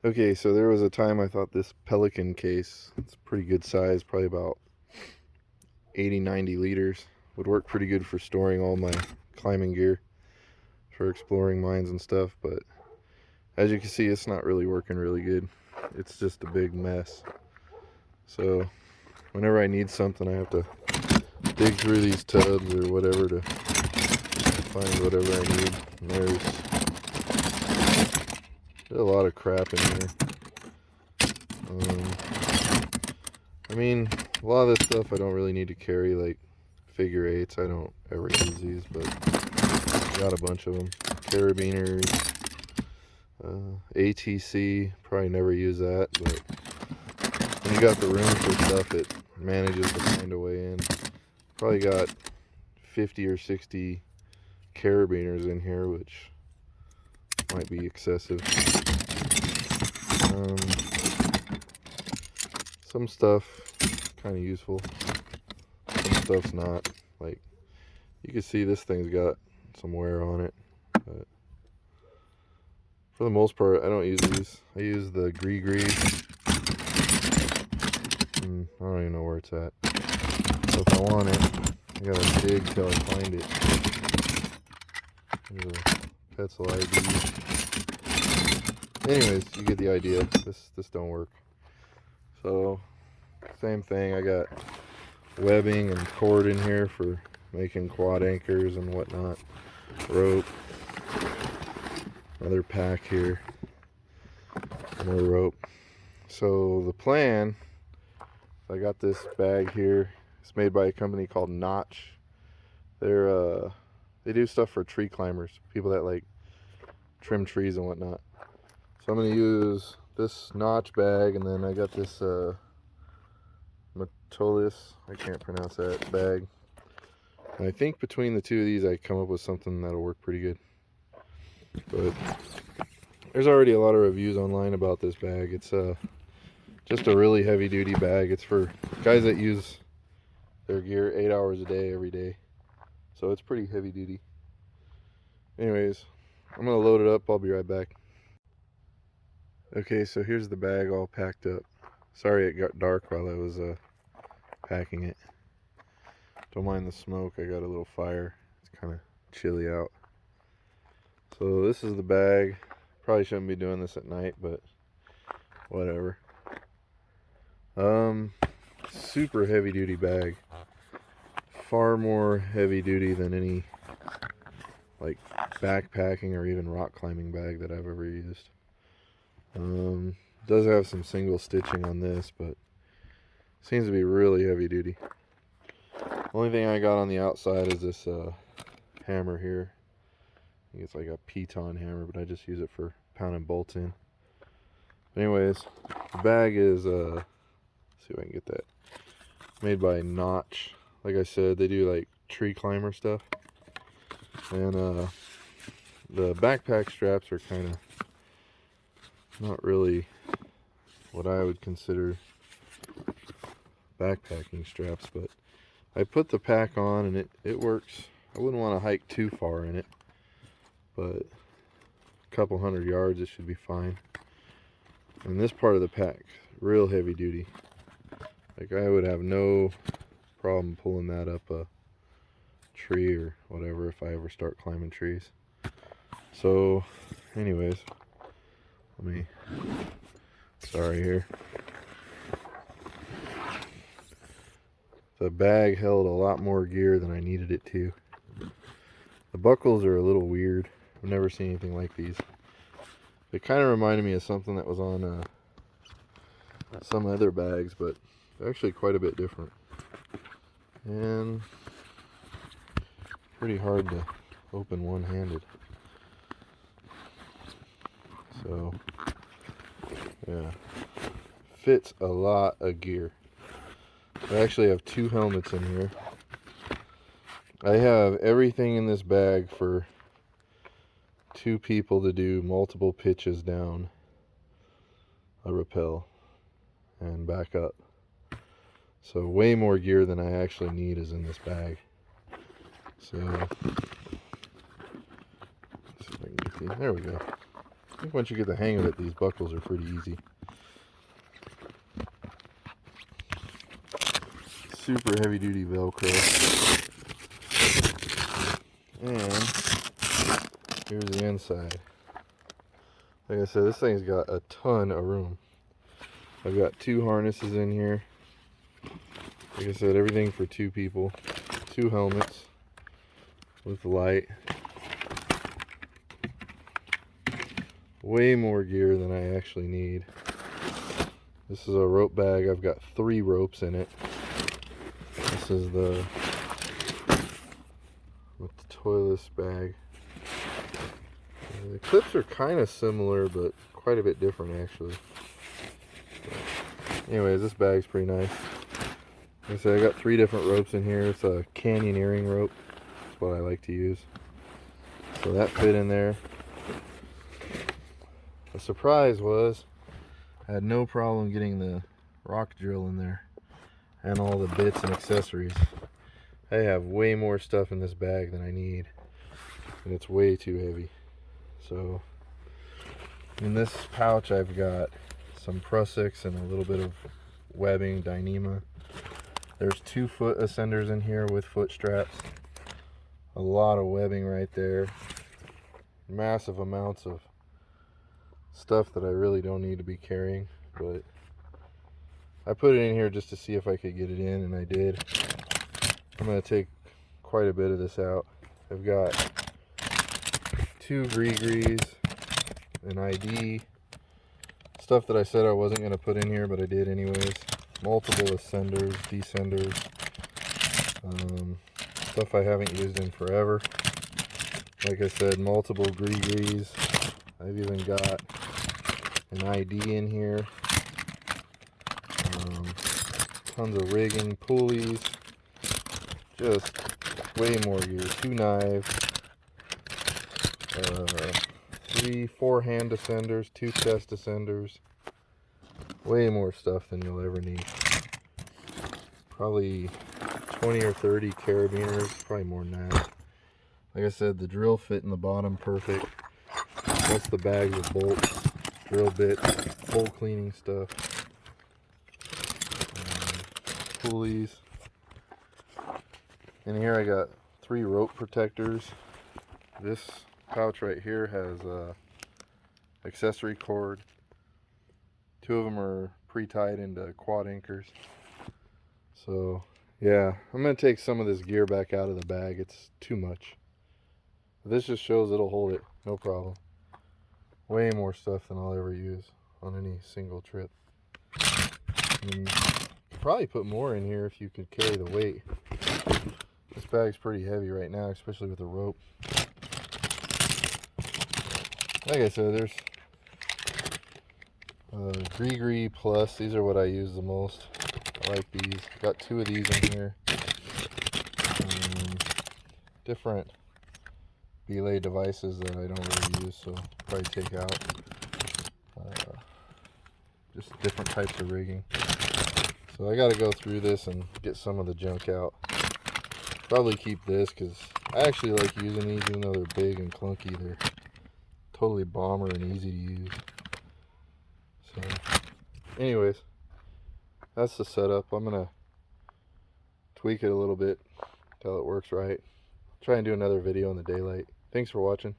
Okay, so there was a time I thought this Pelican case, it's a pretty good size, probably about 80-90 liters, would work pretty good for storing all my climbing gear for exploring mines and stuff, but as you can see, it's not really working really good. It's just a big mess. So whenever I need something, I have to dig through these tubs or whatever to find whatever I need. And there's a lot of crap in here. I mean, a lot of this stuff I don't really need to carry, like figure eights. I don't ever use these, but got a bunch of them. Carabiners, ATC, probably never use that, but when you got the room for stuff, it manages to find a way in. Probably got 50 or 60 carabiners in here, which might be excessive. Some stuff kind of useful, some stuff's not. Like, you can see this thing's got some wear on it, but for the most part I don't use these. I use the gree. I don't even know where it's at, so if I want it, I gotta dig till I find it. There's a pencil ID. Anyways, you get the idea. This don't work. So same thing, I got webbing and cord in here for making quad anchors and whatnot. Rope, another pack here, more rope. So the plan, I got this bag here. It's made by a company called Notch. They do stuff for tree climbers, people that like trim trees and whatnot. So I'm going to use this Notch bag, and then I got this metolius, I can't pronounce that, bag. And I think between the two of these I come up with something that'll work pretty good. But there's already a lot of reviews online about this bag. It's just a really heavy duty bag. It's for guys that use their gear 8 hours a day every day, so it's pretty heavy duty. Anyways, I'm gonna load it up. I'll be right back. Okay, so here's the bag all packed up. Sorry it got dark while I was packing it. Don't mind the smoke, I got a little fire. It's kind of chilly out. So this is the bag. Probably shouldn't be doing this at night, but whatever. Super heavy duty bag. Far more heavy duty than any like backpacking or even rock climbing bag that I've ever used. Does have some single stitching on this, but seems to be really heavy duty. Only thing I got on the outside is this hammer here. I think it's like a piton hammer, but I just use it for pounding bolts in. But anyways, the bag is let's see if I can get that, made by Notch. Like I said, they do like tree climber stuff. And the backpack straps are kind of not really what I would consider backpacking straps, but I put the pack on and it works. I wouldn't want to hike too far in it, but a couple hundred yards it should be fine. And this part of the pack, real heavy duty. Like, I would have no problem pulling that up a tree or whatever if I ever start climbing trees. So anyways, sorry here. The bag held a lot more gear than I needed it to. The buckles are a little weird. I've never seen anything like these. They kind of reminded me of something that was on some other bags, but they're actually quite a bit different. And pretty hard to open one-handed. So, yeah. Fits a lot of gear. I actually have 2 helmets in here. I have everything in this bag for 2 people to do multiple pitches down a rappel and back up. So way more gear than I actually need is in this bag. So let's see if I can get these. There we go. I think once you get the hang of it, these buckles are pretty easy. Super heavy duty Velcro. And here's the inside. Like I said, this thing's got a ton of room. I've got 2 harnesses in here. Like I said, everything for 2 people. 2 helmets with the light. Way more gear than I actually need. This is a rope bag. I've got 3 ropes in it. This is the metolius bag. The clips are kind of similar, but quite a bit different actually. But anyways, this bag's pretty nice. Like I said, I got 3 different ropes in here. It's a canyoneering rope. That's what I like to use. So that fit in there. The surprise was I had no problem getting the rock drill in there and all the bits and accessories. I have way more stuff in this bag than I need, and it's way too heavy. So in this pouch I've got some prusiks and a little bit of webbing, Dyneema. There's 2 foot ascenders in here with foot straps. A lot of webbing right there. Massive amounts of stuff that I really don't need to be carrying, but I put it in here just to see if I could get it in, and I did. I'm going to take quite a bit of this out. I've got 2 gree-grees, an ID, stuff that I said I wasn't going to put in here, but I did anyways. Multiple ascenders, descenders, stuff I haven't used in forever. Like I said, multiple gree-grees. I've even got an ID in here. Tons of rigging, pulleys, just way more gear. 2 knives, 4 hand descenders, 2 chest descenders. Way more stuff than you'll ever need. Probably 20 or 30 carabiners, probably more than that. Like I said, the drill fit in the bottom perfect. That's the bags of bolts, drill bits, hole cleaning stuff, pulleys. And here I got 3 rope protectors. This pouch right here has accessory cord. 2 of them are pre-tied into quad anchors. So yeah, I'm going to take some of this gear back out of the bag. It's too much. This just shows it'll hold it, no problem. Way more stuff than I'll ever use on any single trip. And probably put more in here if you could carry the weight. This bag's pretty heavy right now, especially with the rope. Like I said, there's Gree Plus. These are what I use the most. I like these. Got 2 of these in here. Different belay devices that I don't really use, so probably take out. Just different types of rigging. So I got to go through this and get some of the junk out. Probably keep this because I actually like using these, even though they're big and clunky. They're totally bomber and easy to use. So anyways, that's the setup. I'm gonna tweak it a little bit until it works right. Try and do another video in the daylight. Thanks for watching.